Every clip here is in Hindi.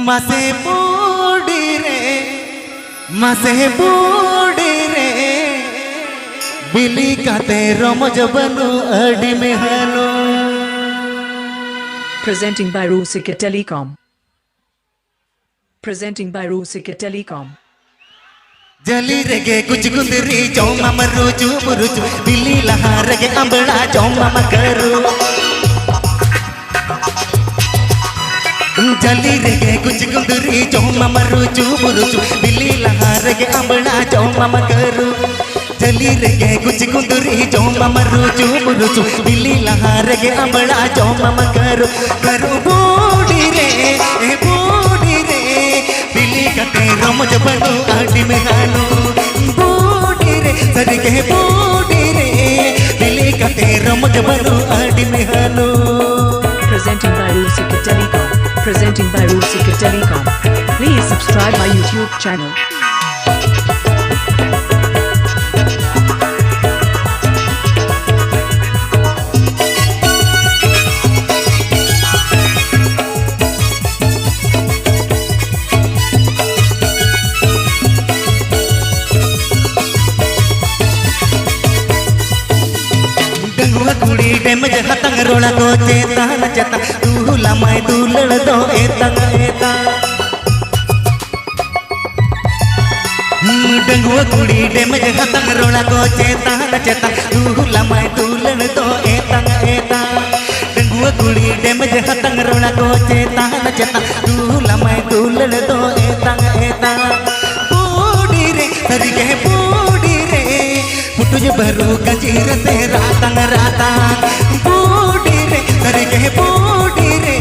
Masih budire, masih budire, bili kate romoj banu adi mehanu. Presenting by Rusika Telecom. Presenting by Rusika Telecom. जली रगे कुछ गुंदरी चौमा मरुचु मुरुचु बिल्ली लहा रगे अंबड़ा चौमा मकरू जली रगे कुछ गुंदरी चौमा मरुचु मुरुचु बिल्ली लहा रगे अंबड़ा चौमा मकरू जली रगे कुछ गुंदरी चौमा मरुचु मुरुचु बिल्ली लहा रगे अंबड़ा चौमा मकरू करू बूढ़ी रे बिल्ली कते रोमज बनु आडी मेहानु बूढ़ी रे सरी के बूढ़ी रे बिल्ली कते रोमज बनु आडी मेहानु. Presenting by Rusika Telecom. Presenting by Rusika Telecom. Please subscribe my YouTube channel. कुड़ी डेमज हतंग रोला को चेता न चेता तू लमाय तू लड़ दो एतंग एता डंगुआ कुड़ी डेमज हतंग रोला को चेता न चेता तू लमाय तू लड़ दो एतंग एता डंगुआ कुड़ी डेमज हतंग रोला को चेता न चेता तू लमाय तू लड़ दो एतंग एता बूढ़ी रे सरी के बूढ़ी रे पुटुज बरू कंजीर से रातंग रातंग बूढ़ी रे सरी के बूढ़ी रे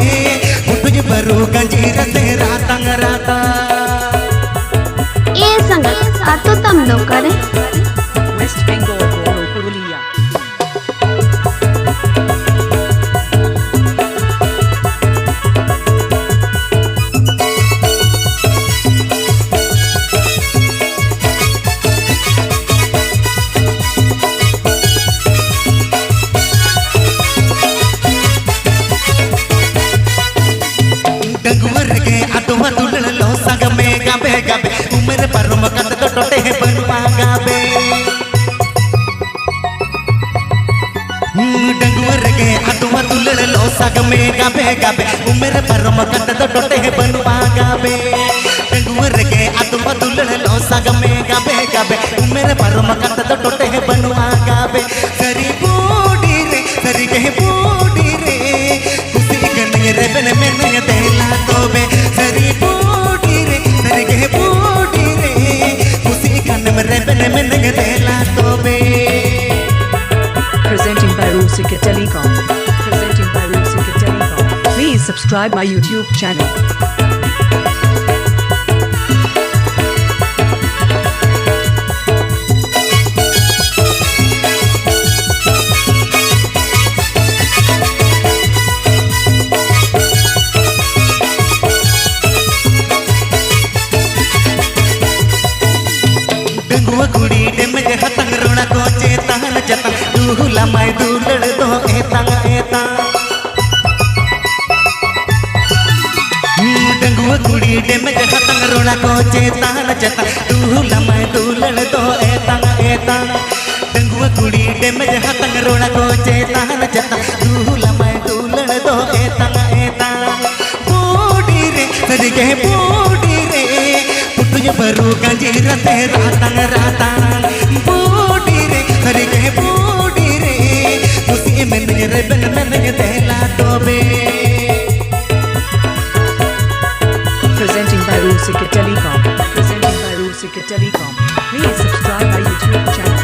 पुटुज बरू कंजीर से रातंग रातंग. ये संगत आतो तम लोग करें West Bengal Goro Purulia. डंगुवर के अतुआ तुलल लो संग में गाबे गाबे उमर परम कत तो टोटे है बनवा गाबे डंगुवर के अतुआ तुलल लो संग में गाबे गाबे उमर परम कत तो टोटे है बनवा गाबे डंगुवर के अतुआ तुलल लो संग में गाबे गाबे उमर परम कत तो टोटे है बनवा गाबे सरी बूढ़ी रे सरी के बूढ़ी रे खुशी कन्ने रे बन में नय देला तोबे सरी बूढ़ी रे सरी के बूढ़ी रे खुशी कन्ने रे बन में नय देला तोबे. Presenting by Rusika Telecom. Presenting by Rusika Telecom. Please subscribe my YouTube channel. कुड़ी डेमज हतंग रोना को चेता न चेता तू लमाय तू लड़ दो एतंग एता डंगुआ कुड़ी डेमज हतंग रोना को चेता न चेता तू लमाय तू लड़ दो एतंग एता डंगुआ कुड़ी डेमज हतंग रोना को चेता न चेता तू लमाय तू लड़ दो एतंग एता बूढ़ी रे सरी के बूढ़ी रे पुटुज बरू कंजीर से रातंग रातंग बूढ़ी रे सरी के बूढ़ी रे खुशी में रे बन में देला तोबे. Presenting by Rusika Telecom. Presenting by Rusika Telecom. Please subscribe my YouTube channel.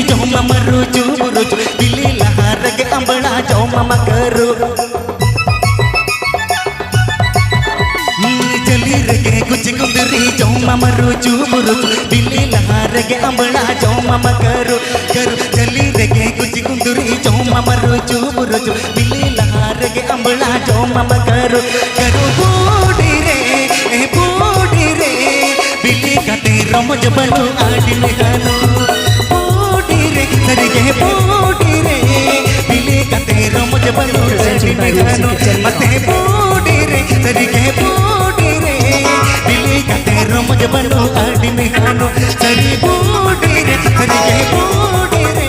चौमा मरुचु मुरुचु बिल्ली लहा रगे अंबड़ा चौमा मकरू जली रगे कुछ गुंदरी चौमा मरुचु मुरुचु बिल्ली लहा रगे अंबड़ा चौमा मकरू करू जली रगे कुछ गुंदरी चौमा मरुचु मुरुचु मम करो बूढ़ी रे बिली कते रमज बनु आड़ी में गानो बूढ़ी रे सरिगे बूढ़ी रे बिली कते रमज बनु आड़ी में गानो मते बूढ़ी रे सरिगे बूढ़ी रे बिली कते रमज बनु आड़ी में गानो सरी बूढ़ी रे सरिगे बूढ़ी रे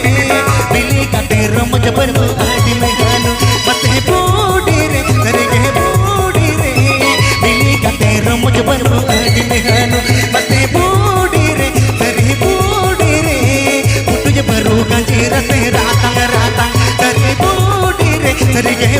बिली कते रमज बनु आड़ी में गानो मते बूढ़ी रे सरिगे बूढ़ी रे बिली कते रमज बनु आड़ी में गानो मते बूढ़ी रे सरी बूढ़ी रे मुटुज बरू गंजीर से रातंग सरी बूढ़ी रे सरिगे